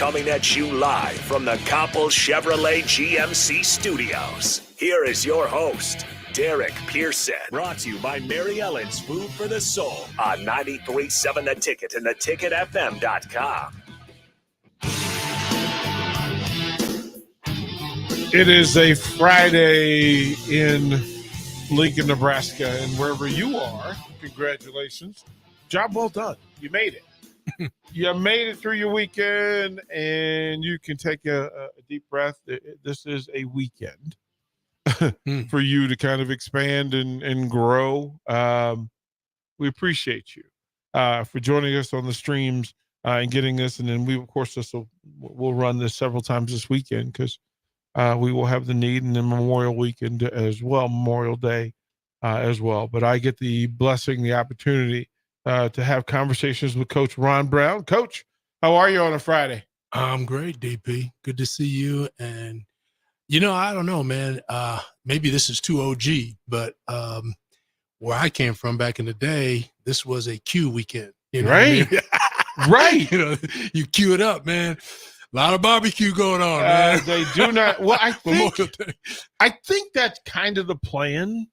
coming at you live from the Coppel Chevrolet GMC studios. Here is your host, Derek Pearson. Brought to you by Mary Ellen's Food for the Soul on 93.7 The Ticket and theticketfm.com. It is a Friday in Lincoln, Nebraska, and wherever you are, congratulations. Job well done. You made it. You made it through your weekend, and you can take a deep breath. This is a weekend for you to kind of expand and grow. We appreciate you for joining us on the streams and getting this. And then we, of course, we'll run this several times this weekend because we will have the need, and then Memorial Weekend as well, Memorial Day as well. But I get the blessing, the opportunity to have conversations with Coach Ron Brown. Coach, how are you on a Friday? I'm great, DP. Good to see you. And, I don't know, man. Maybe this is too OG, but where I came from back in the day, this was a Q weekend. Right. Right. You cue it up, man. A lot of barbecue going on, man. They do not. Well, I think that's kind of the plan.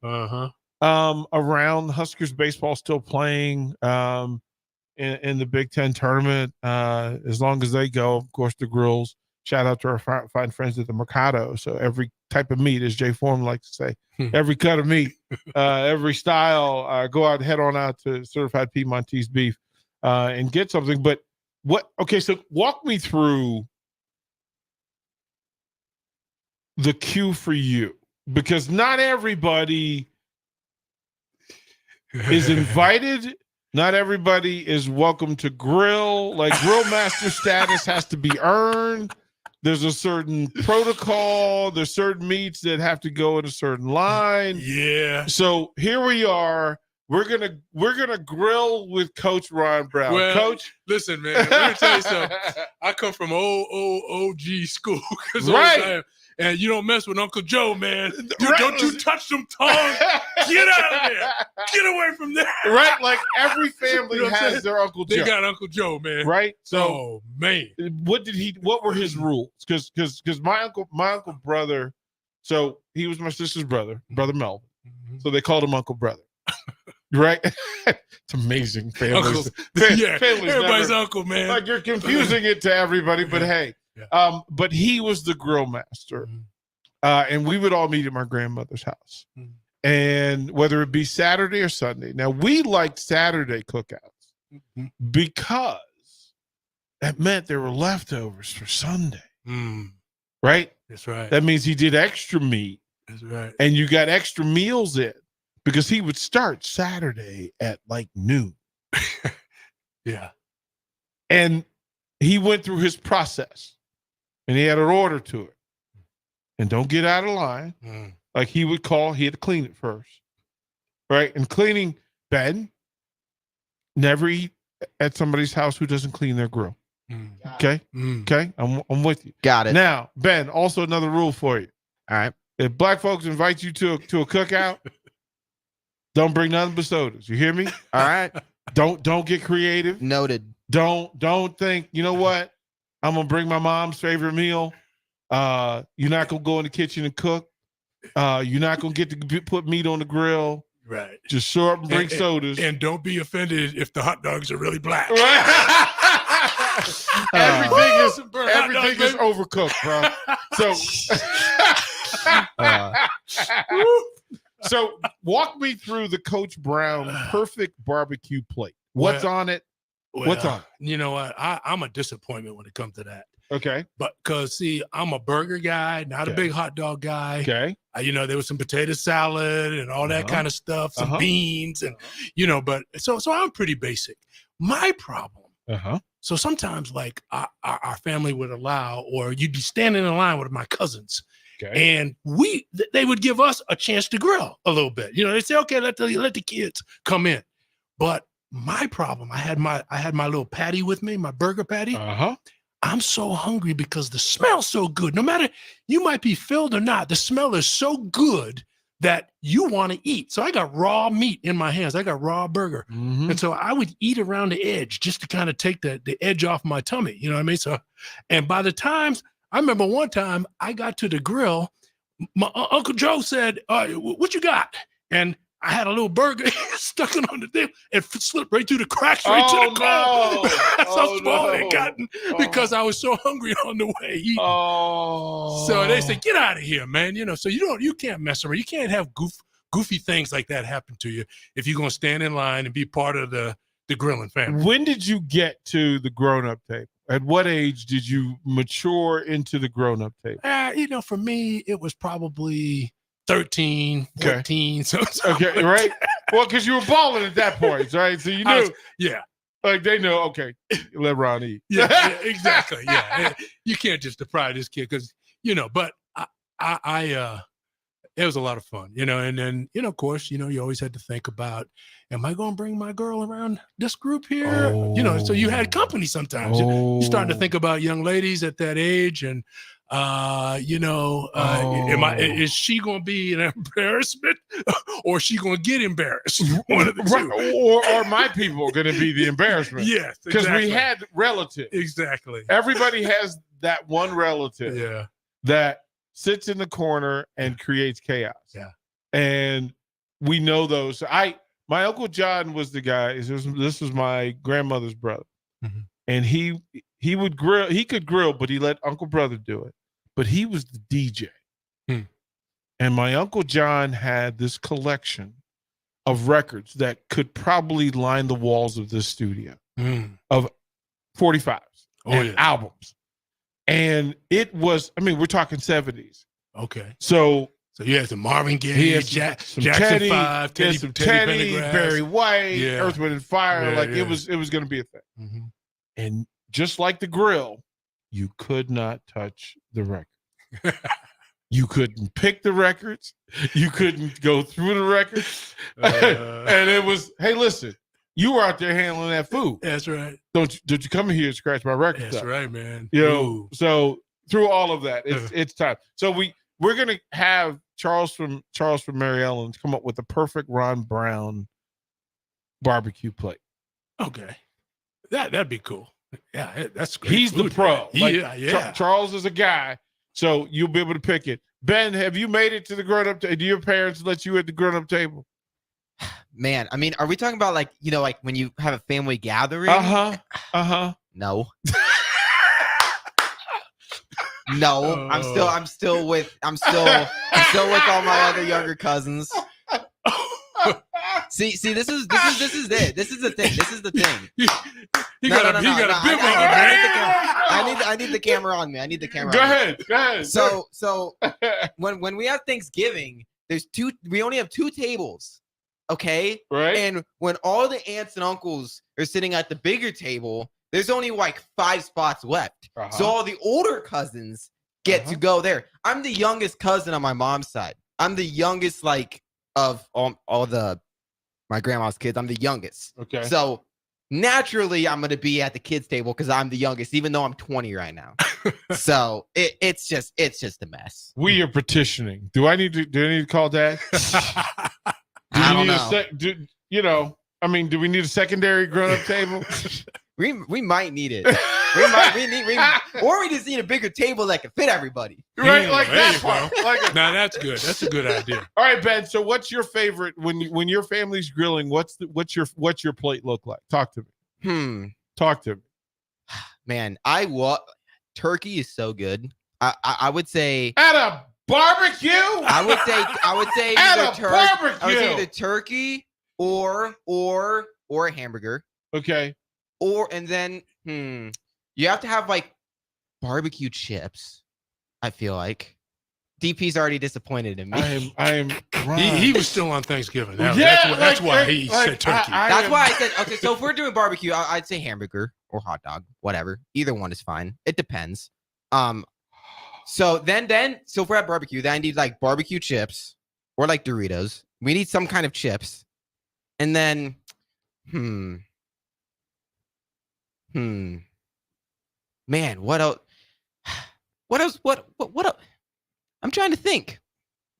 Around Huskers baseball still playing in the Big Ten tournament. As long as they go, of course, the grills. Shout out to our fine friends at the Mercado. So every type of meat, as Jay Foreman likes to say, every cut of meat, every style, go out, head on out to Certified Piedmontese Beef and get something. But so walk me through the cue for you, because not everybody is invited. Not everybody is welcome to grill. Like, grill master status has to be earned. There's a certain protocol. There's certain meats that have to go in a certain line. Yeah. So here we are. We're gonna grill with Coach Ron Brown. Well, Coach, listen, man. Let me tell you something. I come from OG school, right? And you don't mess with Uncle Joe, man. Don't you touch them tongues. Get out of there. Get away from there. Right? Like, every family has their Uncle Joe. They got Uncle Joe, man. Right? So, oh, man. What were his rules? Because my uncle brother, so he was my sister's brother Melvin. Mm-hmm. So they called him Uncle Brother. Right? It's amazing. Families. Everybody's uncle, man. Like, you're confusing it to everybody, but hey. Yeah. But he was the grill master. And we would all meet at my grandmother's house. And whether it be Saturday or Sunday. Now, we liked Saturday cookouts because that meant there were leftovers for Sunday. Right? That's right. That means he did extra meat. That's right. And you got extra meals in, because he would start Saturday at like noon. Yeah. And he went through his process. And he had an order to it. And don't get out of line. Like, he would call, he had to clean it first. Right? And cleaning, Ben, never eat at somebody's house who doesn't clean their grill. Okay? Okay? I'm with you. Got it. Now, Ben, also another rule for you. All right. If black folks invite you to a cookout, don't bring nothing but sodas. You hear me? All right. Don't get creative. Noted. Don't think, you know what? I'm going to bring my mom's favorite meal. You're not going to go in the kitchen and cook. You're not going to get to put meat on the grill. Right. Just show up and bring sodas. And don't be offended if the hot dogs are really black. Right. Everything is overcooked, bro. So walk me through the Coach Brown perfect barbecue plate. What's on it? What's on it? You know what? I'm a disappointment when it comes to that. Okay. But because, see, I'm a burger guy, not a big hot dog guy. Okay. There was some potato salad and all that kind of stuff, some beans, and, but so I'm pretty basic. My problem. So sometimes, like, our family would allow, or you'd be standing in line with my cousins. Okay. And they would give us a chance to grill a little bit. They say, okay, let the kids come in. But my problem, I had my little patty with me, my burger patty. I'm so hungry because the smell's so good. No matter, you might be filled or not, the smell is so good that you want to eat. So I got raw meat in my hands. I got raw burger. Mm-hmm. And so I would eat around the edge just to kind of take the edge off my tummy. You know what I mean? So, and by the times, I remember one time I got to the grill, my Uncle Joe said, what you got? And I had a little burger stuck it on the thing and slipped right through the cracks right to the coal. That's how small it gotten because I was so hungry on the way eating. So they said, get out of here, man. You know, so you can't mess around. You can't have goofy things like that happen to you if you're going to stand in line and be part of the grilling family. When did you get to the grown-up table? At what age did you mature into the grown-up table? You know, for me, it was probably 13, 14. So okay, right? Well, because you were balling at that point, right? So you knew. Yeah. Like they know, okay, let Ron eat. Yeah, exactly. Yeah. You can't just deprive this kid because, you know, but it was a lot of fun, you know, and then, you know, of course, you know, you always had to think about, am I going to bring my girl around this group here? You know, so you had company sometimes. You're starting to think about young ladies at that age and, you know, is she going to be an embarrassment or is she going to get embarrassed? One of the two. Or are my people going to be the embarrassment? Yes, because we had relatives. Exactly. Everybody has that one relative that sits in the corner and creates chaos. Yeah. And we know those. My Uncle John was the guy. This was my grandmother's brother. Mm-hmm. And he would grill. He could grill, but he let Uncle Brother do it. But he was the DJ. And my Uncle John had this collection of records that could probably line the walls of this studio of 45s and albums. And it was, I mean, we're talking 70s. Okay. So you had some Marvin Gaye, Jackson Teddy, 5, Teddy Barry White, Earth, Wind and Fire. It was going to be a thing. Mm-hmm. And just like the grill, you could not touch the record. You couldn't pick the records. You couldn't go through the records. And it was, hey, listen, you were out there handling that food. That's right. Don't you come here and scratch my record? That's right, man. You know, so through all of that, it's time. So we're gonna have Charles from Mary Ellen's come up with the perfect Ron Brown barbecue plate. Okay, that'd be cool. Yeah, that's great. He's the pro. Yeah. Charles is a guy, so you'll be able to pick it. Ben, have you made it to the grown-up table? Do your parents let you at the grown-up table? Man, I mean, are we talking about like, you know, like when you have a family gathering? No. No, I'm still with all my other younger cousins. See, this is it. This is the thing. He got a bib on, man. I need the camera on me. I need the camera. Go ahead. So when we have Thanksgiving, we only have 2 tables. Okay. Right. And when all the aunts and uncles are sitting at the bigger table, there's only like 5 spots left. So all the older cousins get to go there. I'm the youngest cousin on my mom's side. I'm the youngest, like, of all my grandma's kids. I'm the youngest. Okay. So naturally, I'm going to be at the kids' table because I'm the youngest, even though I'm 20 right now. So it's just a mess. We are petitioning. Do I need to call Dad? I don't know. Do we need a secondary grown-up table? We might need it. We just need a bigger table that can fit everybody. Right, like that part. Now that's good. That's a good idea. All right, Ben. So, what's your favorite when your family's grilling? What's your plate look like? Talk to me. Talk to me. Man, turkey is so good. I would say at a barbecue. I would say either turkey or a hamburger. Okay. And then you have to have like barbecue chips. I feel like DP's already disappointed in me. I am. He was still on Thanksgiving. That's why he said turkey. That's why I said okay. So if we're doing barbecue, I'd say hamburger or hot dog, whatever. Either one is fine. It depends. So then if we're at barbecue, then I need like barbecue chips or like Doritos. We need some kind of chips, and then Man, what else? What else? What else? I'm trying to think.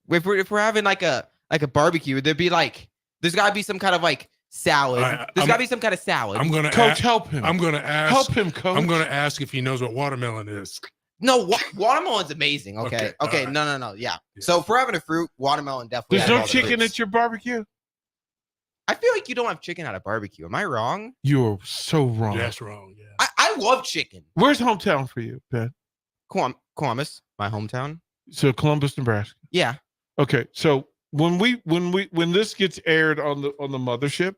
If we're having like a like a barbecue, there's got to be some kind of like salad. There's got to be some kind of salad. I'm gonna Coach, help him. I'm gonna ask. Help him, Coach. I'm gonna ask if he knows what watermelon is. No, watermelon's amazing. Okay. Right. No. Yeah. So for having a fruit, watermelon definitely. There's no chicken at your barbecue? I feel like you don't have chicken at a barbecue. Am I wrong? You're so wrong. That's wrong. Yeah. I love chicken. Where's hometown for you, Ben? Columbus, my hometown. So Columbus, Nebraska. Yeah. Okay. So when this gets aired on the mothership,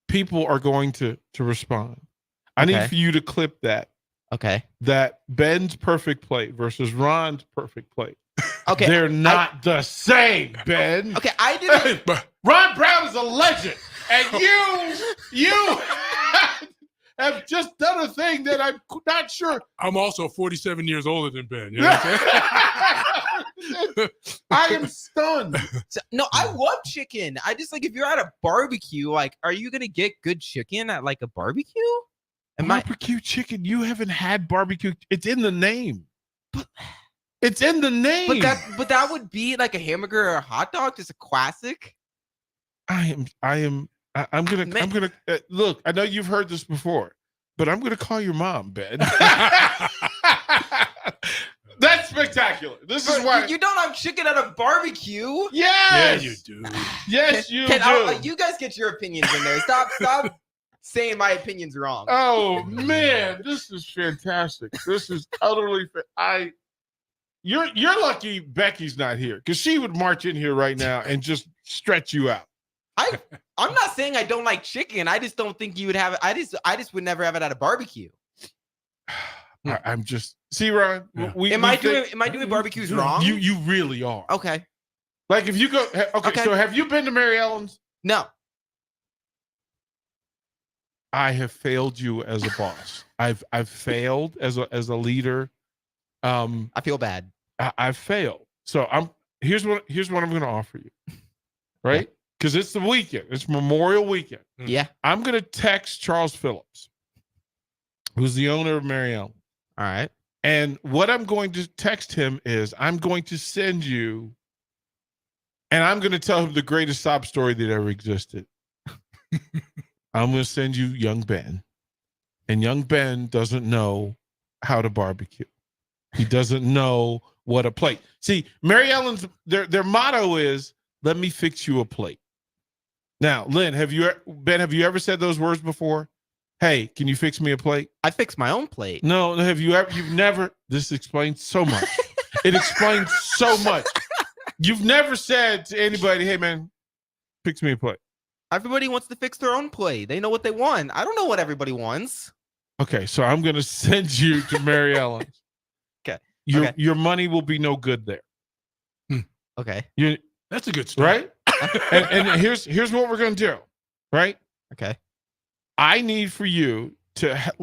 people are going to respond. I need for you to clip that. Okay. That Ben's perfect plate versus Ron's perfect plate. Okay. They're not the same, Ben. Okay, I didn't. Ron Brown is a legend, and you have just done a thing that I'm not sure. I'm also 47 years older than Ben. You know what I'm saying? I am stunned. No, I love chicken. I just like if you're at a barbecue, like, are you gonna get good chicken at like a barbecue? Barbecue chicken. You haven't had barbecue. It's in the name. It's in the name. But that would be like a hamburger or a hot dog, just a classic. I'm gonna look. I know you've heard this before, but I'm gonna call your mom, Ben. That's spectacular. This is why you don't have chicken at a barbecue. Yes, yeah, you do. Yes, you do. You guys get your opinions in there. Stop saying my opinion's wrong. Oh man, this is fantastic. This is utterly. You're lucky Becky's not here because she would march in here right now and just stretch you out. I'm not saying I don't like chicken. I just don't think you would have it. I just would never have it at a barbecue. I'm just Ron. Yeah. Am I doing barbecues wrong? You really are. Okay. Like if you go. Okay. So have you been to Mary Ellen's? No. I have failed you as a boss. I've failed as a leader. I feel bad. I've failed. So here's what I'm going to offer you, right? Because it's the weekend. It's Memorial Weekend. Yeah. I'm going to text Charles Phillips, who's the owner of Mary Ellen. All right. And what I'm going to text him is I'm going to send you, and I'm going to tell him the greatest sob story that ever existed. I'm going to send you young Ben, and young Ben doesn't know how to barbecue. He doesn't know what a plate. See, Mary Ellen's their motto is "Let me fix you a plate." Now, Lynn, have you ever said those words before? Hey, can you fix me a plate? I fix my own plate. No, have you ever? You've never. This explains so much. It explains so much. You've never said to anybody, "Hey, man, fix me a plate." Everybody wants to fix their own plate. They know what they want. I don't know what everybody wants. Okay, so I'm going to send you to Mary Ellen's. Okay. Your money will be no good there. Okay. That's a good story. Right? and here's what we're going to do. Right? Okay. I need for you to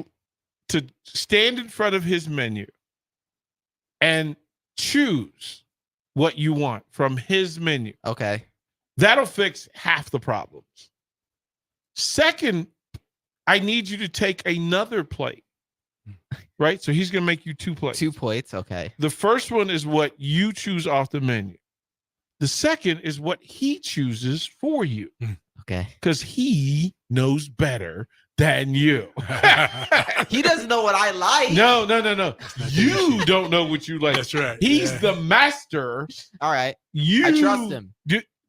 stand in front of his menu and choose what you want from his menu. Okay. That'll fix half the problems. Second, I need you to take another plate. Right? So he's going to make you 2 plates. 2 plates. Okay. The first one is what you choose off the menu. The second is what he chooses for you. Okay. Because he knows better than you. He doesn't know what I like. No. You don't know what you like. That's right. He's the master. All right. I trust him.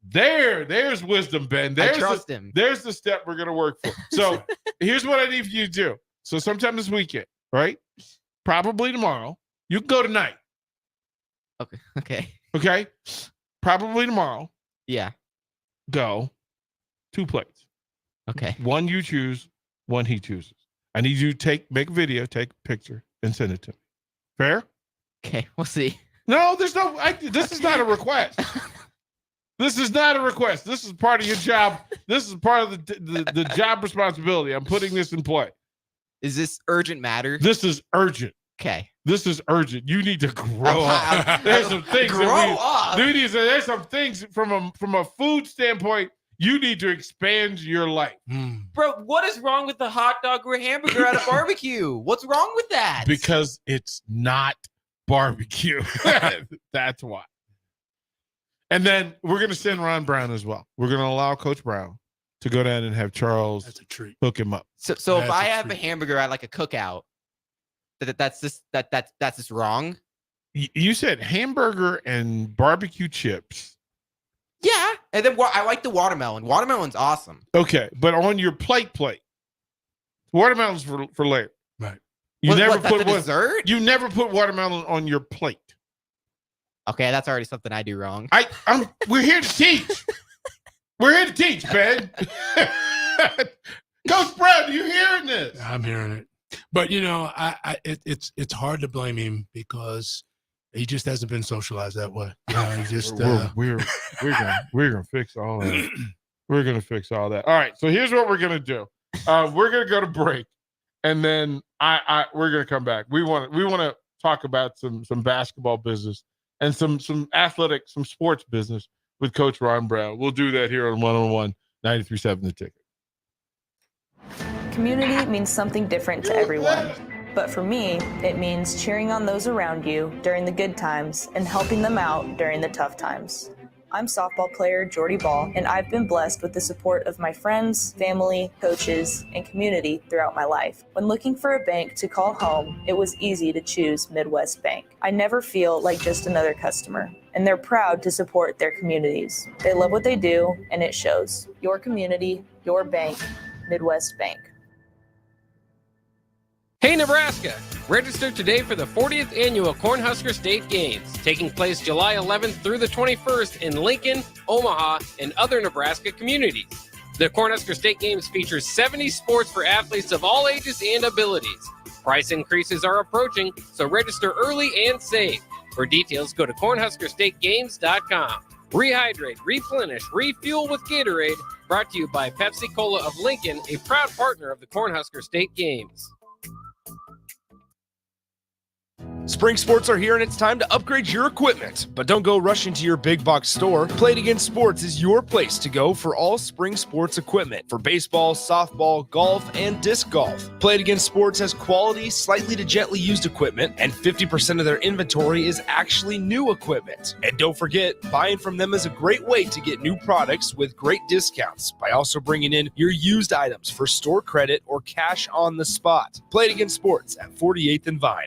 There's wisdom, Ben. I trust him. There's the step we're going to work for. So here's what I need for you to do. So sometime this weekend, right? Probably tomorrow. You can go tonight. Okay. Probably tomorrow. Yeah. Go 2 plates. Okay. One you choose, one he chooses. I need you to make a video, take a picture, and send it to me. Fair? Okay. We'll see. No, this is not a request. This is not a request. This is part of your job. This is part of the job responsibility. I'm putting this in play. Is this urgent matter? This is urgent. Okay. This is urgent. You need to grow up. There's some things. There's some things from a food standpoint. You need to expand your life. Bro, what is wrong with the hot dog or hamburger at a barbecue? What's wrong with that? Because it's not barbecue. That's why. And then we're going to send Ron Brown as well. We're going to allow Coach Brown to go down and have Charles That's a treat. hook him up. So if I have a hamburger at like a cookout, that's just wrong. You said hamburger and barbecue chips. Yeah, and then I like the watermelon. Watermelon's awesome. Okay, but on your plate, watermelon's for later. Right. You never put dessert. You never put watermelon on your plate. Okay, that's already something I do wrong. We're here to teach. We're here to teach, Ben. Coach Brown, are you hearing this? I'm hearing it. But it's hard to blame him because he just hasn't been socialized that way. He just we're gonna fix all that. We're gonna fix all that. All right. So here's what we're gonna do. We're gonna go to break, and then we're gonna come back. We want to talk about some basketball business and some sports business with Coach Ron Brown. We'll do that here on 101 93.7 The Ticket. Community means something different to everyone. But for me, it means cheering on those around you during the good times and helping them out during the tough times. I'm softball player Jordy Ball, and I've been blessed with the support of my friends, family, coaches, and community throughout my life. When looking for a bank to call home, it was easy to choose Midwest Bank. I never feel like just another customer, and they're proud to support their communities. They love what they do, and it shows. Your community, your bank, Midwest Bank. Hey Nebraska! Register today for the 40th annual Cornhusker State Games, taking place July 11th through the 21st in Lincoln, Omaha, and other Nebraska communities. The Cornhusker State Games features 70 sports for athletes of all ages and abilities. Price increases are approaching, so register early and save. For details, go to cornhuskerstategames.com. Rehydrate, replenish, refuel with Gatorade, brought to you by Pepsi Cola of Lincoln, a proud partner of the Cornhusker State Games. Spring sports are here and it's time to upgrade your equipment. But don't go rushing to your big box store. Play It Again Sports is your place to go for all spring sports equipment for baseball, softball, golf, and disc golf. Play It Again Sports has quality, slightly to gently used equipment, and 50% of their inventory is actually new equipment. And don't forget, buying from them is a great way to get new products with great discounts by also bringing in your used items for store credit or cash on the spot. Play It Again Sports at 48th and Vine.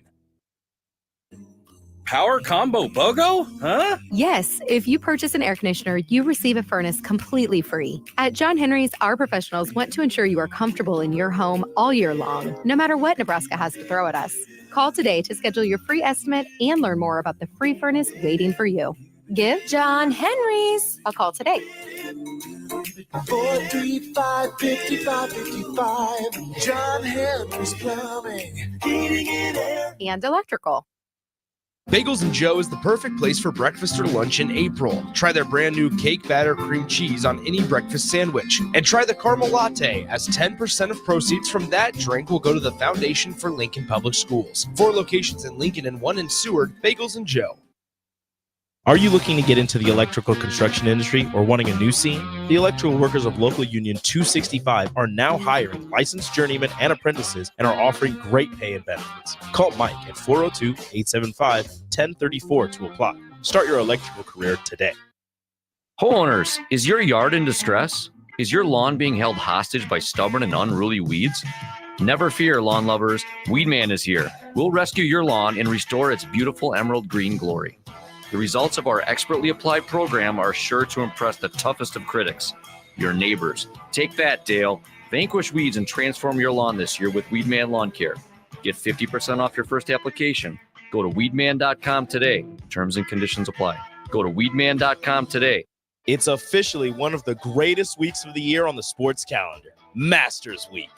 Power Combo BOGO? Huh? Yes, if you purchase an air conditioner, you receive a furnace completely free. At John Henry's, our professionals want to ensure you are comfortable in your home all year long, no matter what Nebraska has to throw at us. Call today to schedule your free estimate and learn more about the free furnace waiting for you. Give John Henry's a call today. 435-5555. John Henry's Plumbing, Heating and Air. And Electrical. Bagels & Joe is the perfect place for breakfast or lunch in April. Try their brand new cake batter cream cheese on any breakfast sandwich. And try the caramel latte, as 10% of proceeds from that drink will go to the Foundation for Lincoln Public Schools. 4 locations in Lincoln and 1 in Seward. Bagels & Joe. Are you looking to get into the electrical construction industry or wanting a new scene? The electrical workers of Local Union 265 are now hiring licensed journeymen and apprentices and are offering great pay and benefits. Call Mike at 402-875-1034 to apply. Start your electrical career today. Homeowners, is your yard in distress? Is your lawn being held hostage by stubborn and unruly weeds? Never fear, lawn lovers. Weedman is here. We'll rescue your lawn and restore its beautiful emerald green glory. The results of our expertly applied program are sure to impress the toughest of critics, your neighbors. Take that, Dale. Vanquish weeds and transform your lawn this year with Weedman Lawn Care. Get 50% off your first application. Go to weedman.com today. Terms and conditions apply. Go to weedman.com today. It's officially one of the greatest weeks of the year on the sports calendar, Masters Week.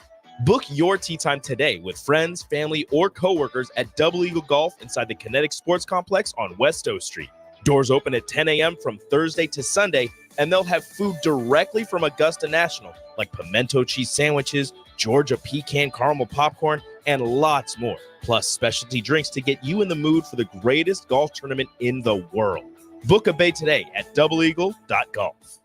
Book your tee time today with friends, family, or coworkers at Double Eagle Golf inside the Kinetic Sports Complex on West O Street. Doors open at 10 a.m. from Thursday to Sunday, and they'll have food directly from Augusta National, like pimento cheese sandwiches, Georgia pecan caramel popcorn, and lots more, plus specialty drinks to get you in the mood for the greatest golf tournament in the world. Book a bay today at doubleeagle.golf.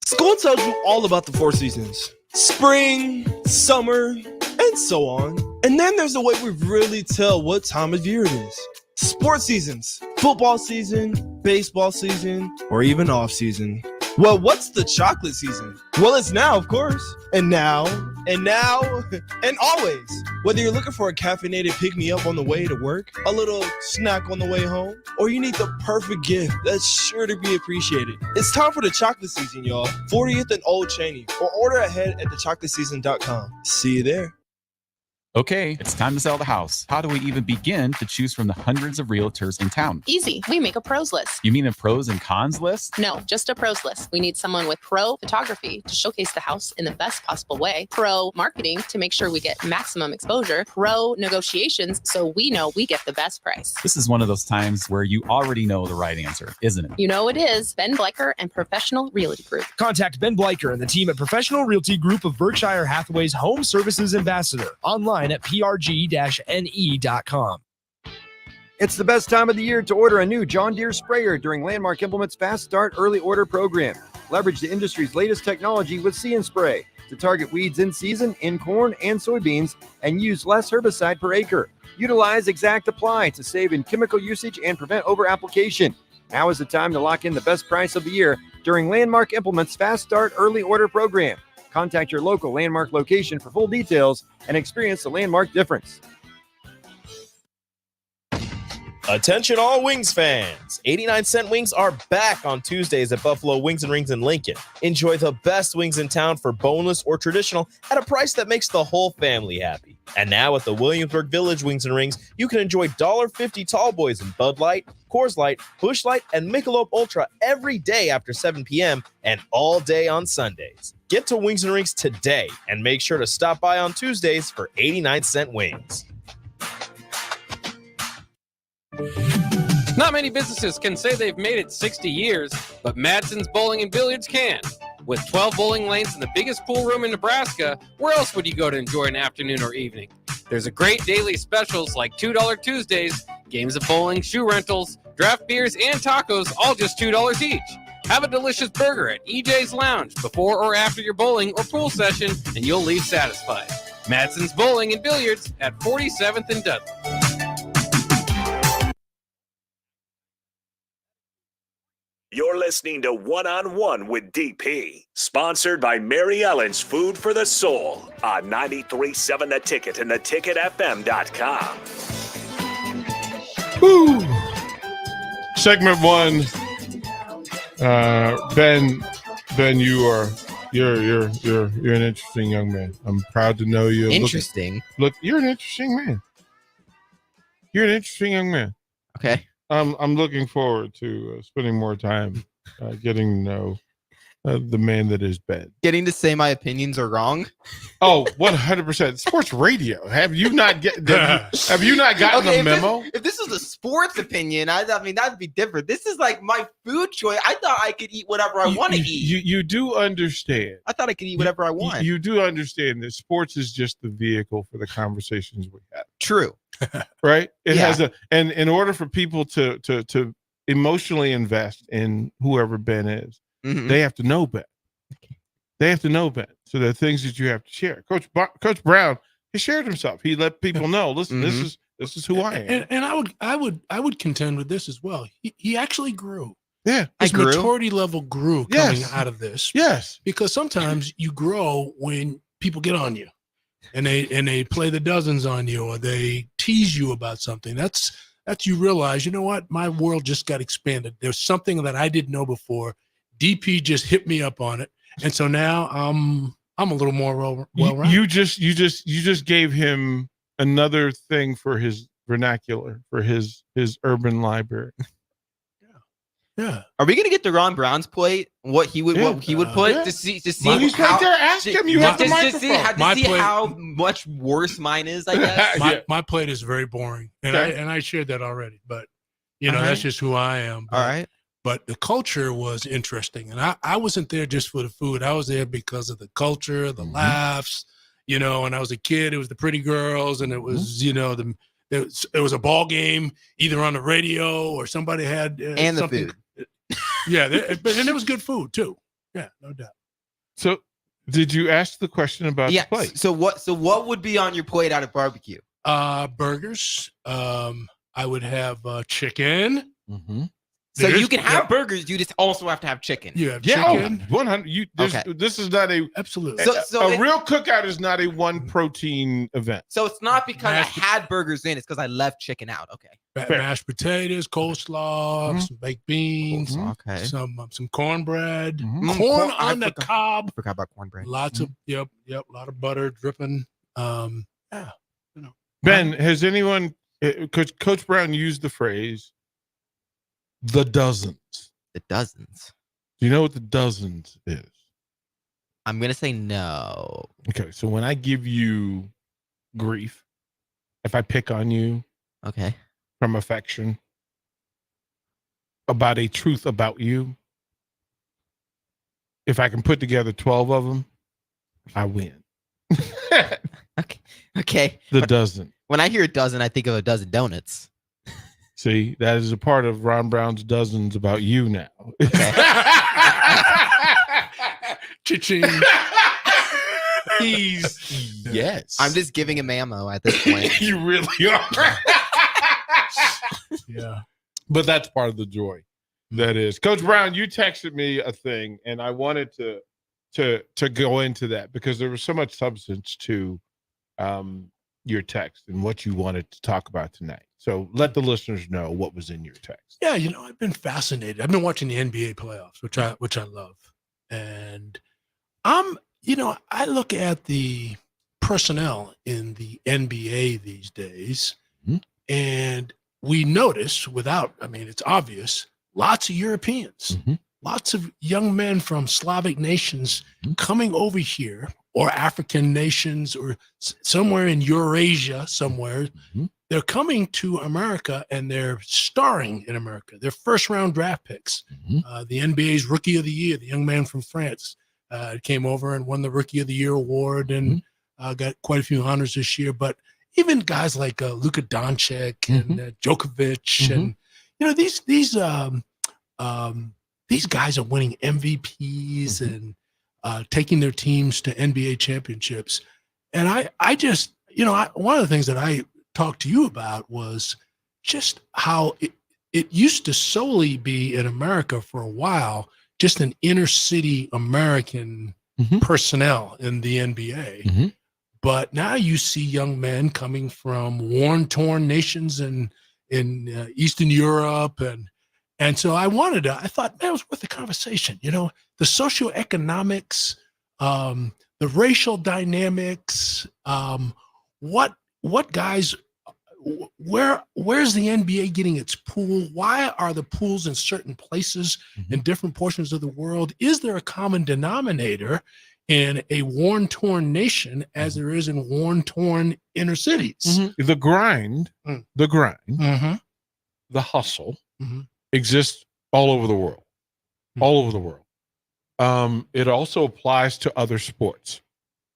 School tells you all about the 4 seasons. Spring, summer, and so on. And then there's a way we really tell what time of year it is. Sports seasons, football season, baseball season, or even off season. Well, what's the chocolate season? Well, it's now, of course. And now, and always. Whether you're looking for a caffeinated pick-me-up on the way to work, a little snack on the way home, or you need the perfect gift that's sure to be appreciated, it's time for the chocolate season, y'all. 40th and Old Cheney, or order ahead at thechocolatesseason.com. See you there. Okay, it's time to sell the house. How do we even begin to choose from the hundreds of realtors in town? Easy. We make a pros list. You mean a pros and cons list? No, just a pros list. We need someone with pro photography to showcase the house in the best possible way, pro marketing to make sure we get maximum exposure, pro negotiations so we know we get the best price. This is one of those times where you already know the right answer, isn't it? You know it is. Ben Bleicher and Professional Realty Group. Contact Ben Bleicher and the team at Professional Realty Group of Berkshire Hathaway's Home Services Ambassador. Online at prg-ne.com. It's the best time of the year to order a new John Deere sprayer during Landmark Implement's Fast Start Early Order program. Leverage the industry's latest technology with See and Spray to target weeds in season in corn and soybeans and use less herbicide per acre. Utilize Exact Apply to save in chemical usage and prevent over-application. Now is the time to lock in the best price of the year during Landmark Implement's Fast Start Early Order program. Contact your local Landmark location for full details and experience the Landmark difference. Attention all Wings fans. 89-cent wings are back on Tuesdays at Buffalo Wings and Rings in Lincoln. Enjoy the best wings in town for boneless or traditional at a price that makes the whole family happy. And now at the Williamsburg Village Wings and Rings, you can enjoy $1.50 tall boys in Bud Light, Coors Light, Busch Light, and Michelob Ultra every day after 7 p.m. and all day on Sundays. Get to Wings and Rings today and make sure to stop by on Tuesdays for 89-cent wings. Not many businesses can say they've made it 60 years, but Madsen's Bowling and Billiards can. With 12 bowling lanes and the biggest pool room in Nebraska, where else would you go to enjoy an afternoon or evening? There's a great daily specials like $2 Tuesdays, games of bowling, shoe rentals, draft beers, and tacos, all just $2 each. Have a delicious burger at EJ's Lounge before or after your bowling or pool session, and you'll leave satisfied. Madsen's Bowling and Billiards at 47th and Dudley. You're listening to One-on-One with DP, sponsored by Mary Ellen's Food for the Soul on 93.7 The Ticket and theticketfm.com. Woo! Segment one. Ben, you're an interesting young man. I'm proud to know you. Interesting. Look, you're an interesting man. You're an interesting young man. Okay. I'm looking forward to spending more time getting to know the man that is Ben. Getting to say my opinions are wrong. Oh, 100%. Sports radio. Have you not gotten the memo? If this was a sports opinion, I mean that'd be different. This is like my food choice. I thought I could eat whatever I want to eat. You do understand. I thought I could eat whatever I want. You do understand that sports is just the vehicle for the conversations we have. True. Right? It has and in order for people to emotionally invest in whoever Ben is, they have to know Ben. They have to know Ben. So there are things that you have to share. Coach Brown, he shared himself. He let people know, listen, this is who I am. And I would contend with this as well. He actually grew. Yeah. His maturity level grew coming out of this. Yes. Because sometimes you grow when people get on you and they play the dozens on you or they tease you about something. That's you realize, you know what? My world just got expanded. There's something that I didn't know before. DP just hit me up on it. And so now I'm a little more well-rounded. You just gave him another thing for his vernacular, for his urban library. Yeah. Are we gonna get to Ron Brown's plate? What he would put to see well, he's right there. Ask him. You have the microphone. To see how much worse mine is. I guess my plate is very boring, and I shared that already. But that's just who I am. But, all right. But the culture was interesting, and I wasn't there just for the food. I was there because of the culture, the laughs. When I was a kid, it was the pretty girls, and it was it was a ball game either on the radio or somebody had and something. The food. Yeah, and it was good food too. Yeah, no doubt. So, did you ask the question about the plate? So what would be on your plate out of barbecue? Burgers. I would have chicken. So you can have burgers, you just also have to have chicken. You have chicken. 100. This is not a absolutely. A real cookout is not a one protein event. So it's not because I had burgers in; it's because I left chicken out. Okay. Mashed potatoes, coleslaw, some baked beans, some cornbread, corn on the cob. Forgot about cornbread. Lots of a lot of butter dripping. Ben, has anyone? Coach Brown used the phrase "the dozens." The dozens. Do you know what the dozens is? I'm gonna say no. Okay, so when I give you grief, if I pick on you, okay, from affection, about a truth about you, if I can put together 12 of them, I win. Okay. The dozen. When I hear a dozen, I think of a dozen donuts. See, that is a part of Ron Brown's dozens about you now. Cha-ching. Yes. I'm just giving him ammo at this point. You really are. Yeah. But that's part of the joy. That is. Coach Brown, you texted me a thing, and I wanted to go into that because there was so much substance to your text and what you wanted to talk about tonight. So let the listeners know what was in your text. Yeah, I've been fascinated. I've been watching the NBA playoffs, which I love. And I look at the personnel in the NBA these days, and we notice it's obvious, lots of Europeans, lots of young men from Slavic nations coming over here, or African nations, or somewhere in Eurasia somewhere. They're coming to America and they're starring in America. They're first-round draft picks. The NBA's Rookie of the Year, the young man from France, came over and won the Rookie of the Year award and got quite a few honors this year. But even guys like Luka Doncic and Djokovic, and these guys are winning MVPs and taking their teams to NBA championships. And I just, one of the things that I talked to you about was just how it used to solely be in America for a while, just an inner city American personnel in the NBA. But now you see young men coming from war-torn nations in Eastern Europe. And so I thought, man, it was worth a conversation. The socioeconomics, the racial dynamics, what guys, where's the NBA getting its pool? Why are the pools in certain places in different portions of the world? Is there a common denominator in a war-torn nation as there is in war-torn inner cities? The grind, the hustle exists all over the world. All over the world. It also applies to other sports.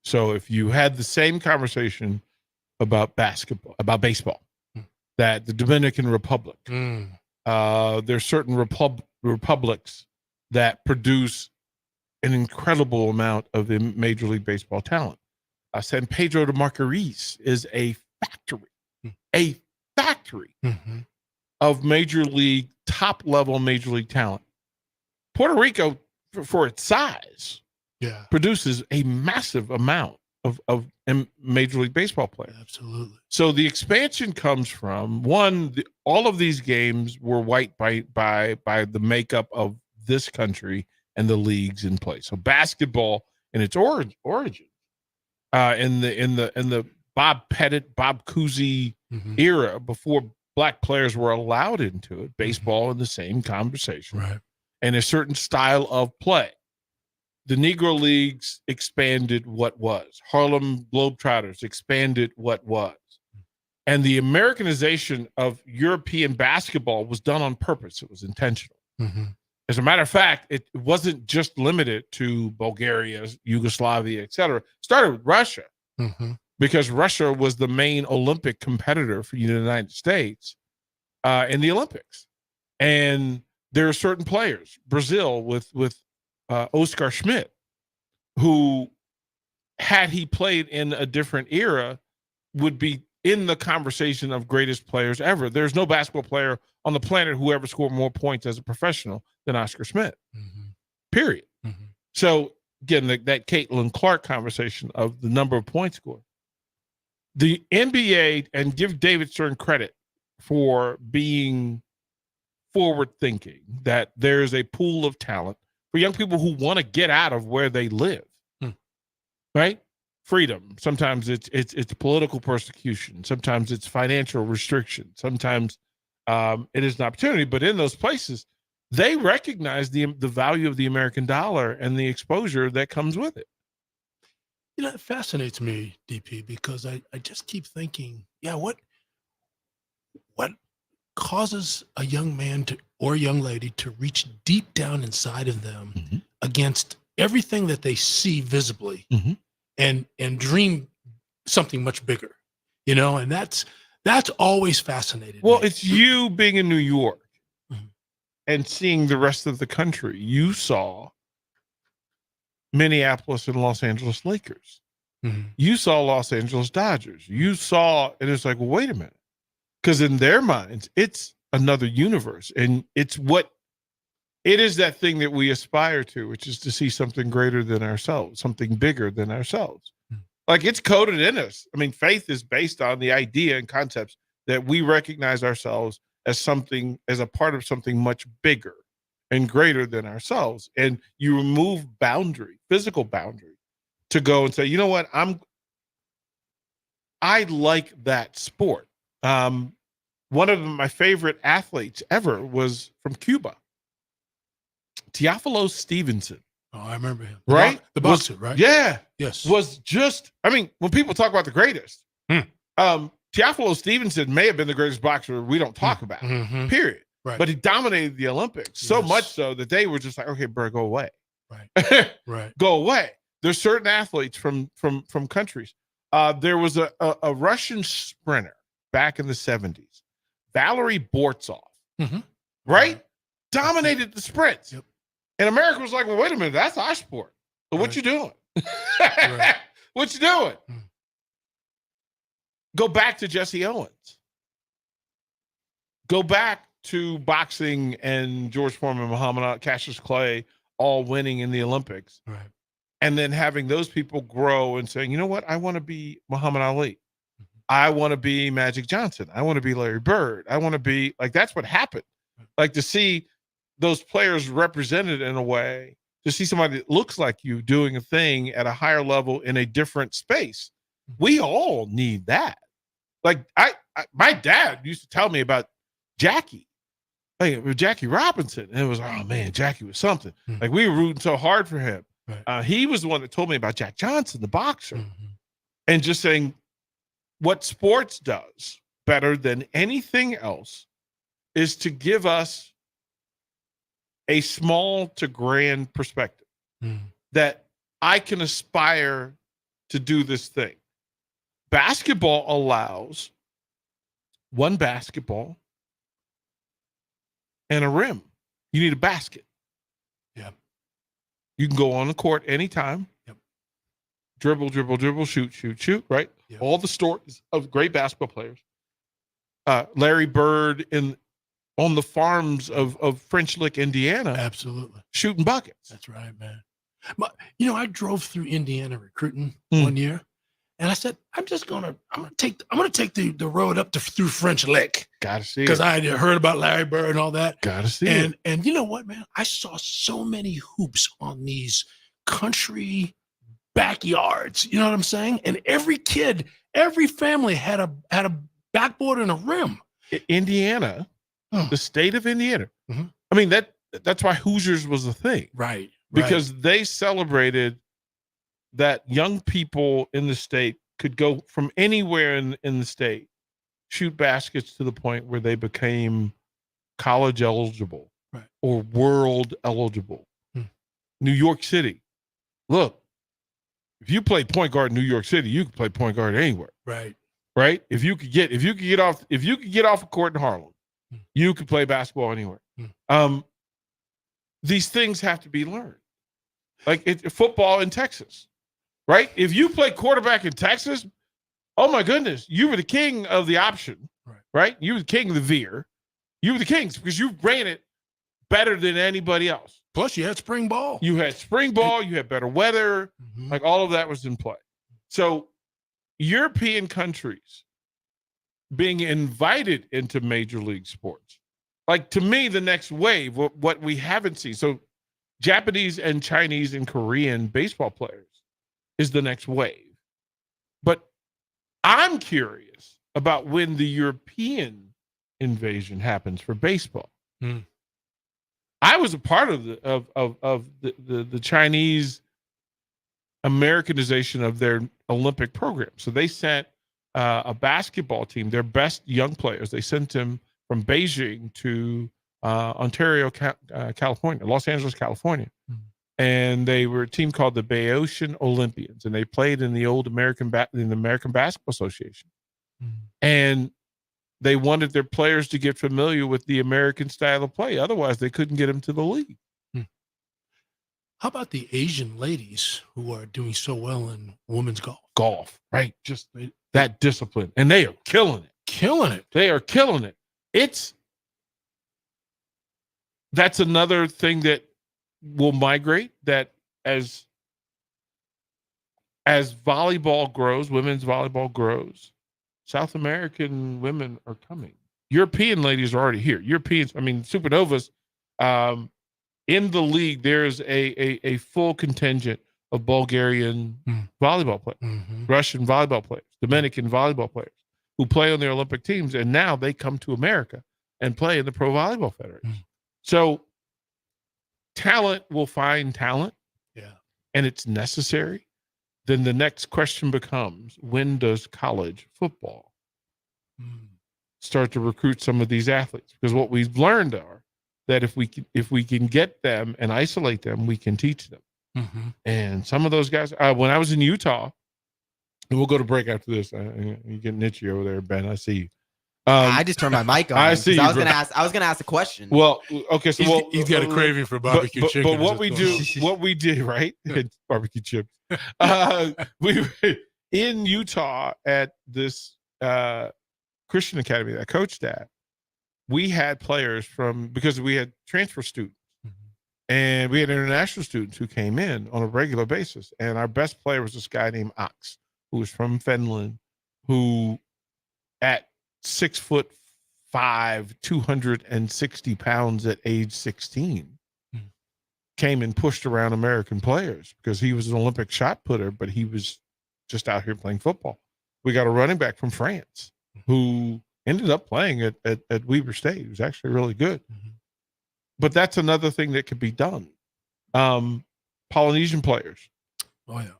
So if you had the same conversation about baseball, that the Dominican Republic, there's certain republics that produce an incredible amount of the Major League Baseball talent. San Pedro de Macorís is a factory of top-level Major League talent. Puerto Rico, for its size, produces a massive amount of Major League Baseball players. Absolutely. So the expansion comes from all of these games were wiped by the makeup of this country and the leagues in place. So basketball in its origin, in the Bob Pettit, Bob Cousy era, before black players were allowed into it, baseball in the same conversation, right? And a certain style of play. The Negro Leagues expanded what was. Harlem Globetrotters expanded what was. And the Americanization of European basketball was done on purpose. It was intentional. As a matter of fact, it wasn't just limited to Bulgaria, Yugoslavia, et cetera. It started with Russia because Russia was the main Olympic competitor for the United States in the Olympics. And there are certain players, Brazil with Oscar Schmidt, who, had he played in a different era, would be in the conversation of greatest players ever. There's no basketball player on the planet who ever scored more points as a professional than Oscar Smith. Period. So again, that Caitlin Clark conversation of the number of points scored. The NBA, and give David Stern credit for being forward thinking, that there's a pool of talent for young people who want to get out of where they live. Right? Freedom. Sometimes it's political persecution. Sometimes it's financial restriction. Sometimes it is an opportunity. But in those places, they recognize the value of the American dollar and the exposure that comes with it. You know, it fascinates me, DP, because I just keep thinking, what causes a young man or young lady to reach deep down inside of them against everything that they see visibly and dream something much bigger, and that's always fascinating. Well, it's you being in New York and seeing the rest of the country. You saw Minneapolis and Los Angeles Lakers. You saw Los Angeles Dodgers. You saw, and it's like, well, wait a minute. Because in their minds, it's another universe. And it is that thing that we aspire to, which is to see something greater than ourselves, something bigger than ourselves. Like, it's coded in us. I mean, faith is based on the idea and concepts that we recognize ourselves as something, as a part of something much bigger and greater than ourselves. And you remove physical boundary, to go and say, you know what, I like that sport. One of my favorite athletes ever was from Cuba, Teófilo Stevenson. Oh, I remember him. Right? The boxer, right? Yeah. Yes. Was just, I mean, when people talk about the greatest, Teófilo Stevenson may have been the greatest boxer we don't talk about, period. Right. But he dominated the Olympics so much so that they were just like, okay, bro, go away. Right. Right. Go away. There's certain athletes from countries. There was a Russian sprinter back in the 70s, Valery Bortsov, right? Dominated the sprints. Yep. And America was like, well, wait a minute, that's our sport. So what you doing? What you doing? Go back to Jesse Owens. Go back to boxing and George Foreman, Muhammad Ali, Cassius Clay, all winning in the Olympics. Right. And then having those people grow and saying, you know what, I want to be Muhammad Ali. I want to be Magic Johnson. I want to be Larry Bird. I want to be, like, that's what happened. Like, to see those players represented in a way, to see somebody that looks like you doing a thing at a higher level in a different space. We all need that. Like, my dad used to tell me about Jackie, like Jackie Robinson. And it was, oh man, Jackie was something. Like, we were rooting so hard for him. Right. He was the one that told me about Jack Johnson, the boxer, and just saying what sports does better than anything else is to give us a small to grand perspective that I can aspire to do this thing. Basketball allows one basketball and a rim. You need a basket. Yeah. You can go on the court anytime. Yep. Dribble, dribble, dribble, shoot, shoot, shoot, right? Yep. All the stories of great basketball players. Larry Bird on the farms of French Lick, Indiana. Absolutely. Shooting buckets. That's right, man. But, I drove through Indiana recruiting one year, and I said, I'm gonna take the road up through French Lick. Gotta see it. Because I had heard about Larry Bird and all that. Gotta see it. And you know what, man? I saw so many hoops on these country backyards. You know what I'm saying? And every kid, every family had a backboard and a rim. Indiana, the state of Indiana. I mean, that's why Hoosiers was a thing. Right. Because they celebrated that young people in the state could go from anywhere in the state, shoot baskets to the point where they became college eligible or world eligible. New York City. Look, if you play point guard in New York City, you can play point guard anywhere. Right. Right? If you could get off a court in Harlem, you could play basketball anywhere. These things have to be learned. Like football in Texas, right? If you play quarterback in Texas, oh my goodness, you were the king of the option, right? You were the king of the veer. You were the kings because you ran it better than anybody else. Plus, you had spring ball. You had spring ball. You had better weather. Like all of that was in play. So European countries being invited into major league sports, like to me, the next wave, what we haven't seen. So Japanese and Chinese and Korean baseball players is the next wave. But I'm curious about when the European invasion happens for baseball. I was a part of the Chinese Americanization of their Olympic program. So they sent a basketball team, their best young players. They sent them from Beijing to Ontario, California, Los Angeles, California. And they were a team called the Bayesian Olympians, and they played in the old American Basketball Association. And they wanted their players to get familiar with the American style of play. Otherwise, they couldn't get them to the league. How about the Asian ladies who are doing so well in women's golf? Golf, right? Just that discipline. And they are killing it. Killing it. They are killing it. That's another thing that will migrate, that as volleyball grows, women's volleyball grows, South American women are coming. European ladies are already here. Supernovas, in the league, there's a full contingent of Bulgarian volleyball players, Russian volleyball players, Dominican volleyball players who play on their Olympic teams. And now they come to America and play in the Pro Volleyball Federation. So talent will find talent. Yeah. And it's necessary. Then the next question becomes, when does college football start to recruit some of these athletes? Because what we've learned are that if we can get them and isolate them, we can teach them. And some of those guys, when I was in Utah, and we'll go to break after this. You're getting itchy over there, Ben. I see you. I just turned my mic on. I see you, I was gonna ask a question. Well, okay, so he's got a craving for barbecue chicken. But what we did, right? It's barbecue chips. We were in Utah at this Christian academy that I coached at. We had players because we had transfer students, and we had international students who came in on a regular basis. And our best player was this guy named Ox, who was from Finland, who at 6'5", 260 pounds at age 16, came and pushed around American players because he was an Olympic shot putter, but he was just out here playing football. We got a running back from France who ended up playing at Weber State. He was actually really good. But that's another thing that could be done. Polynesian players. Oh yeah.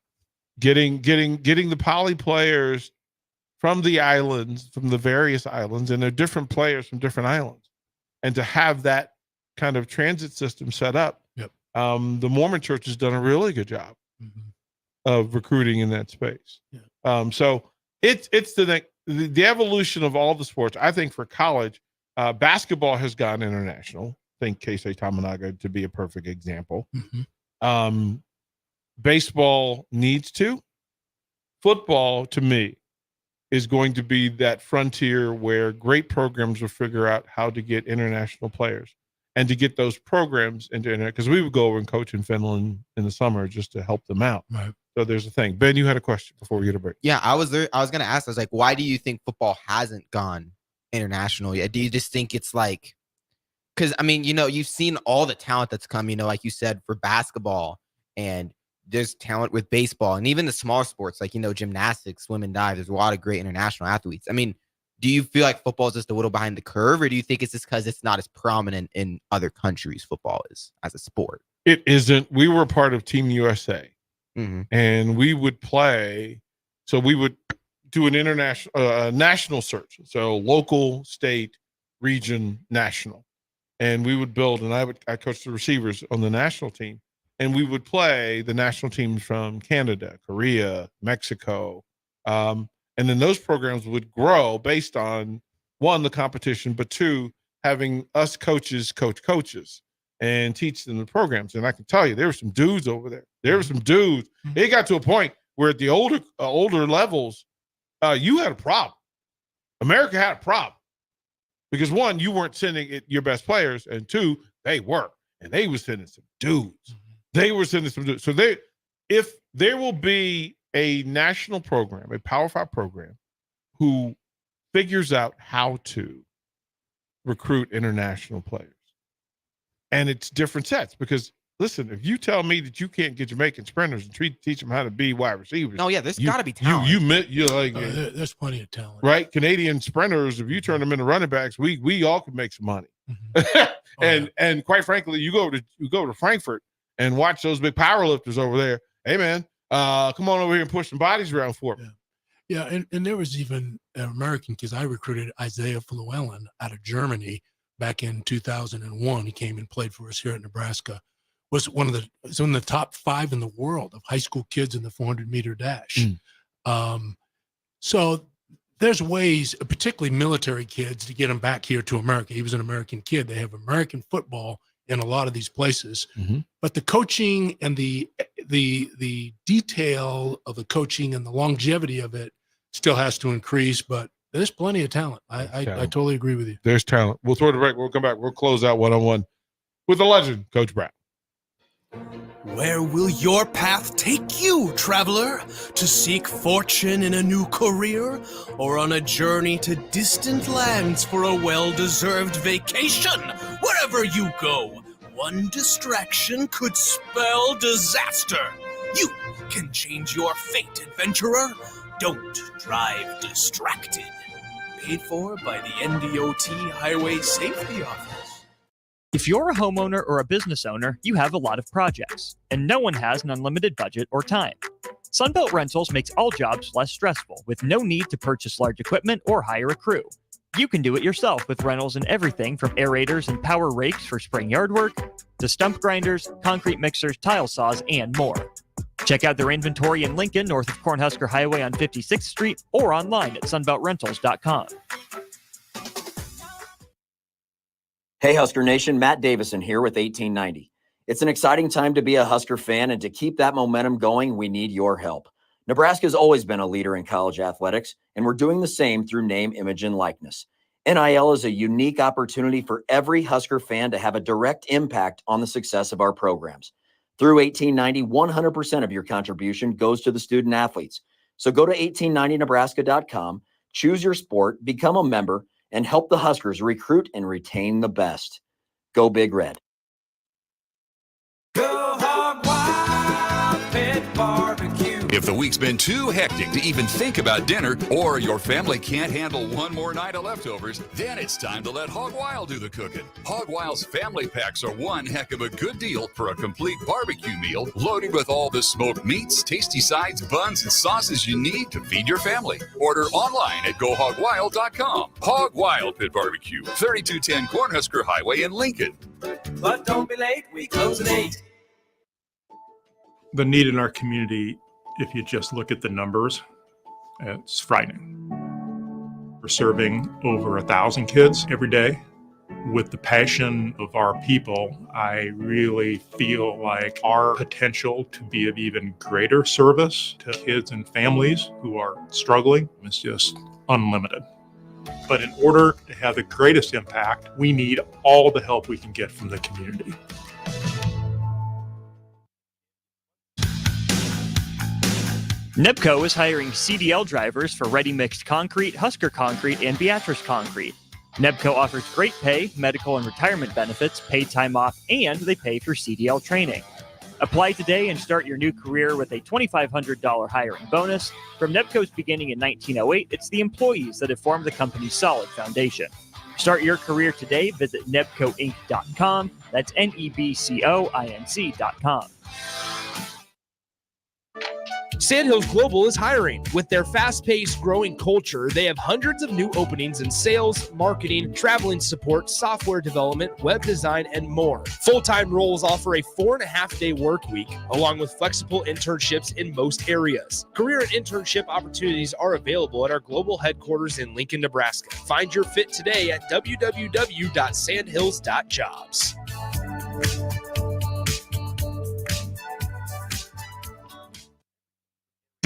Getting the poly players from the islands, from the various islands, and they're different players from different islands. And to have that kind of transit system set up, the Mormon Church has done a really good job of recruiting in that space. So it's the evolution of all the sports. I think for college, basketball has gone international. I think Keisei Tamanaga to be a perfect example. Baseball needs to. Football, to me, is going to be that frontier where great programs will figure out how to get international players and to get those programs into internet. Because we would go over and coach in Finland in the summer just to help them out. Right. So there's a thing. Ben, you had a question before we get a break. Yeah, I was going to ask. I was like, why do you think football hasn't gone international yet? Do you just think it's like, because you've seen all the talent that's come, like you said, for basketball, and there's talent with baseball, and even the smaller sports like, gymnastics, swim and dive. There's a lot of great international athletes. Do you feel like football is just a little behind the curve, or do you think it's just because it's not as prominent in other countries, football is as a sport? It isn't. We were part of Team USA, and we would play. So we would do an international, national search. So local, state, region, national. And we would build, and I coached the receivers on the national team. And we would play the national teams from Canada, Korea, Mexico. And then those programs would grow based on, one, the competition, but two, having us coaches coach coaches and teach them the programs. And I can tell you, there were some dudes over there. There were some dudes. It got to a point where at the older levels, you had a problem. America had a problem. Because, one, you weren't sending your best players, and two, they were. And they were sending some dudes. They were sending some dudes. So if there will be a national program, a Power 5 program, who figures out how to recruit international players. And it's different sets because, listen, if you tell me that you can't get Jamaican sprinters and teach them how to be wide receivers. Oh, yeah, there's got to be talent. You're like, there's plenty of talent. Right? Canadian sprinters, if you turn them into running backs, we all could make some money. And quite frankly, you go to Frankfurt and watch those big power lifters over there. Hey, man, come on over here and push some bodies around for me. Yeah, and there was even an American because I recruited Isaiah Llewellyn out of Germany back in 2001. He came and played for us here at Nebraska. Was one of the top 5 in the world of high school kids in the 400-meter dash. So there's ways, particularly military kids, to get them back here to America. He was an American kid. They have American football in a lot of these places, but the coaching and the detail of the coaching and the longevity of it still has to increase. But there's plenty of talent. I totally agree with you. There's talent. We'll throw it break. We'll come back. We'll close out one-on-one with the legend, Coach Brown. Where will your path take you, traveler? To seek fortune in a new career? Or on a journey to distant lands for a well-deserved vacation? Wherever you go, one distraction could spell disaster. You can change your fate, adventurer. Don't drive distracted. Paid for by the NDOT Highway Safety Office. If you're a homeowner or a business owner, you have a lot of projects, and no one has an unlimited budget or time. Sunbelt Rentals makes all jobs less stressful with no need to purchase large equipment or hire a crew. You can do it yourself with rentals and everything from aerators and power rakes for spring yard work to stump grinders, concrete mixers, tile saws, and more. Check out their inventory in Lincoln, north of Cornhusker Highway on 56th Street, or online at sunbeltrentals.com. Hey, Husker Nation, Matt Davison here with 1890. It's an exciting time to be a Husker fan, and to keep that momentum going, we need your help. Nebraska's always been a leader in college athletics, and we're doing the same through name, image, and likeness. NIL is a unique opportunity for every Husker fan to have a direct impact on the success of our programs. Through 1890, 100% of your contribution goes to the student athletes. So go to 1890nebraska.com, choose your sport, become a member, and help the Huskers recruit and retain the best. Go Big Red. Go Hog Wild Pit Barbecue. If the week's been too hectic to even think about dinner, or your family can't handle one more night of leftovers, then it's time to let Hog Wild do the cooking. Hog Wild's family packs are one heck of a good deal for a complete barbecue meal loaded with all the smoked meats, tasty sides, buns, and sauces you need to feed your family. Order online at GoHogWild.com. Hog Wild Pit Barbecue, 3210 Cornhusker Highway in Lincoln. But don't be late, we close at 8. The need in our community, if you just look at the numbers, it's frightening. We're serving over 1,000 kids every day. With the passion of our people, I really feel like our potential to be of even greater service to kids and families who are struggling is just unlimited. But in order to have the greatest impact, we need all the help we can get from the community. NEBCO is hiring CDL drivers for Ready Mixed Concrete, Husker Concrete, and Beatrice Concrete. NEBCO offers great pay, medical and retirement benefits, paid time off, and they pay for CDL training. Apply today and start your new career with a $2,500 hiring bonus. From NEBCO's beginning in 1908, it's the employees that have formed the company's solid foundation. Start your career today. Visit nebcoinc.com. That's NEBCOINC.com. Sandhills Global is hiring. With their fast-paced, growing culture, they have hundreds of new openings in sales, marketing, traveling support, software development, web design, and more. Full-time roles offer a 4.5-day work week, along with flexible internships in most areas. Career and internship opportunities are available at our global headquarters in Lincoln, Nebraska. Find your fit today at www.sandhills.jobs.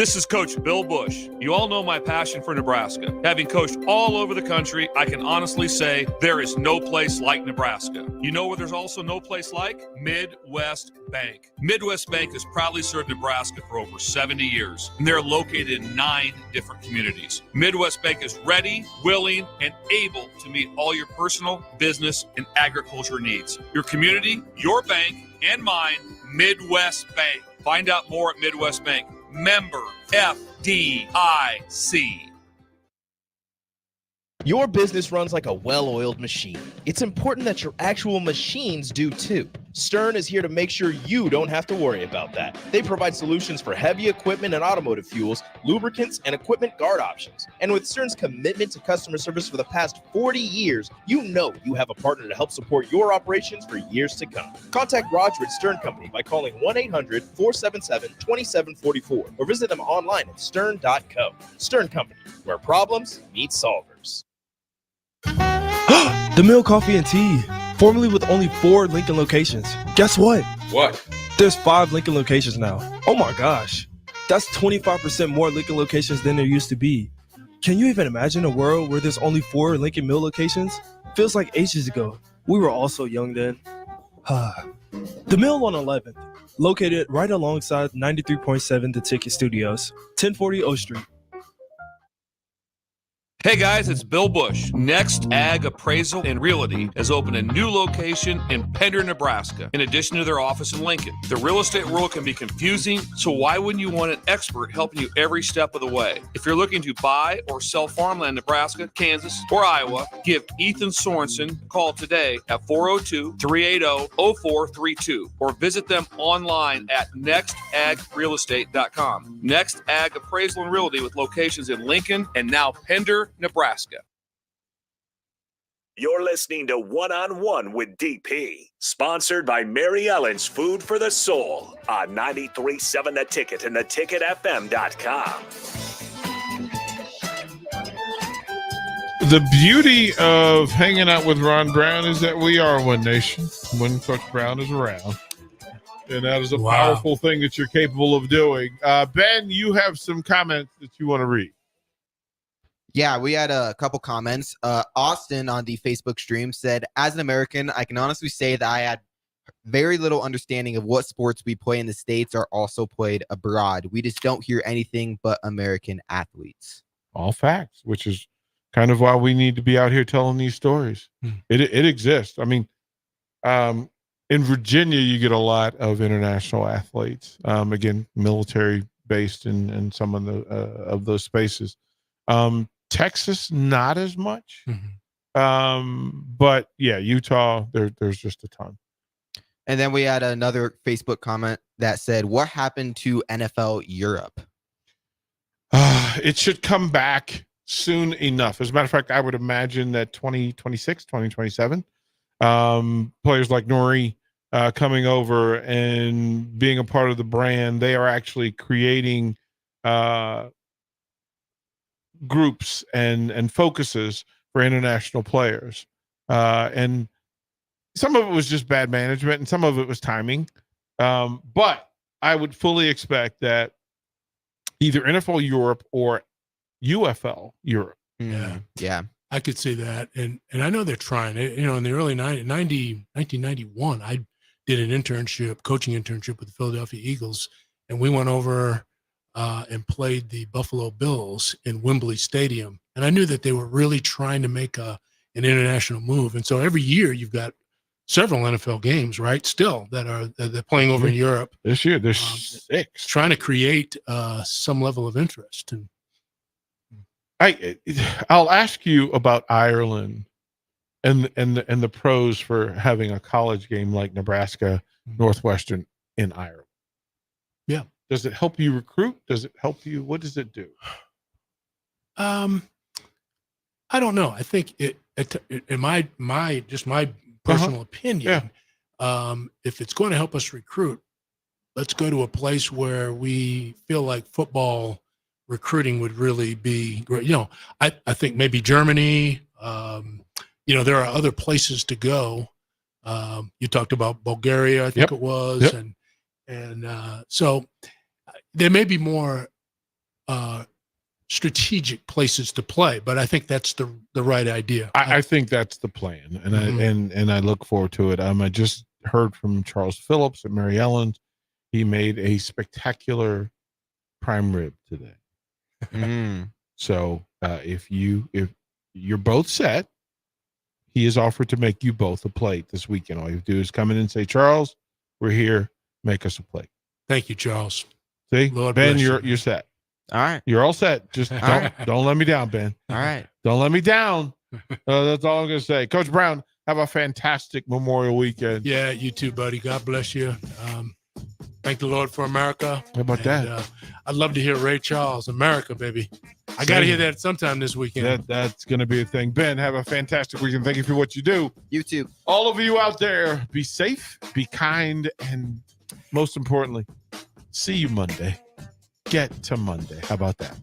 This is Coach Bill Bush. You all know my passion for Nebraska. Having coached all over the country, I can honestly say there is no place like Nebraska. You know where there's also no place like? Midwest Bank. Midwest Bank has proudly served Nebraska for over 70 years, and they're located in 9 different communities. Midwest Bank is ready, willing, and able to meet all your personal, business, and agriculture needs. Your community, your bank, and mine, Midwest Bank. Find out more at Midwest Bank. Member FDIC. Your business runs like a well-oiled machine. It's important that your actual machines do too. Stern is here to make sure you don't have to worry about that. They provide solutions for heavy equipment and automotive fuels, lubricants, and equipment guard options. And with Stern's commitment to customer service for the past 40 years, you know you have a partner to help support your operations for years to come. Contact Roger at Stern Company by calling 1-800-477-2744 or visit them online at stern.co. Stern Company, where problems meet solvers. The Mill Coffee and Tea, formerly with only 4 Lincoln locations. Guess what? What? There's 5 Lincoln locations now. Oh my gosh. That's 25% more Lincoln locations than there used to be. Can you even imagine a world where there's only 4 Lincoln Mill locations? Feels like ages ago. We were all so young then. The Mill on 11th, located right alongside 93.7 The Ticket Studios, 1040 O Street. Hey guys, it's Bill Bush. Next Ag Appraisal and Realty has opened a new location in Pender, Nebraska, in addition to their office in Lincoln. The real estate world can be confusing, so why wouldn't you want an expert helping you every step of the way? If you're looking to buy or sell farmland in Nebraska, Kansas, or Iowa, give Ethan Sorensen a call today at 402-380-0432 or visit them online at nextagrealestate.com. Next Ag Appraisal and Realty with locations in Lincoln and now Pender, Nebraska. You're listening to One-on-One with DP, sponsored by Mary Ellen's Food for the Soul on 93.7 The Ticket and theticketfm.com. The beauty of hanging out with Ron Brown is that we are one nation when Coach Brown is around. And that is a powerful thing that you're capable of doing. Ben, you have some comments that you want to read. Yeah, we had a couple comments. Austin on the Facebook stream said, as an American, I can honestly say that I had very little understanding of what sports we play in the States are also played abroad. We just don't hear anything but American athletes. All facts, which is kind of why we need to be out here telling these stories. It exists. I mean, in Virginia, you get a lot of international athletes. Again, military based in some of those spaces. Texas, not as much. But yeah, Utah, there's just a ton. And then we had another Facebook comment that said, what happened to NFL Europe? It should come back soon enough. As a matter of fact, I would imagine that 2026, 2027, players like Nori coming over and being a part of the brand, they are actually creating groups and focuses for international players. And some of it was just bad management and some of it was timing. But I would fully expect that either NFL Europe or UFL Europe. Yeah. I could see that. And I know they're trying. You know, in the early 1991, I did an internship, coaching internship with the Philadelphia Eagles, and we went over and played the Buffalo Bills in Wembley Stadium. And I knew that they were really trying to make an international move. And so every year you've got several NFL games, right? Still they're playing over in Europe. This year there's 6. Trying to create some level of interest. And I'll ask you about Ireland and the pros for having a college game like Nebraska Northwestern in Ireland. Yeah. Does it help you recruit? Does it help you? What does it do? I don't know. I think in my personal opinion, if it's going to help us recruit, let's go to a place where we feel like football recruiting would really be great. You know, I think maybe Germany, you know, there are other places to go. You talked about Bulgaria, I think it was. And so there may be more strategic places to play. But I think that's the right idea. I think that's the plan, and I look forward to it. I just heard from Charles Phillips at Mary Ellen's. He made a spectacular prime rib today. So if you're both set, he has offered to make you both a plate this weekend. All you have to do is come in and say, Charles, we're here. Make us a plate. Thank you, Charles. See, Lord Ben, bless you're set. All right. You're all set. Just don't let me down, Ben. All right. Don't let me down. That's all I'm going to say. Coach Brown, have a fantastic Memorial weekend. Yeah, you too, buddy. God bless you. Thank the Lord for America. How about that? I'd love to hear Ray Charles, America, baby. I got to hear that sometime this weekend. That's going to be a thing. Ben, have a fantastic weekend. Thank you for what you do. You too. All of you out there, be safe, be kind, and most importantly, see you Monday. Get to Monday. How about that?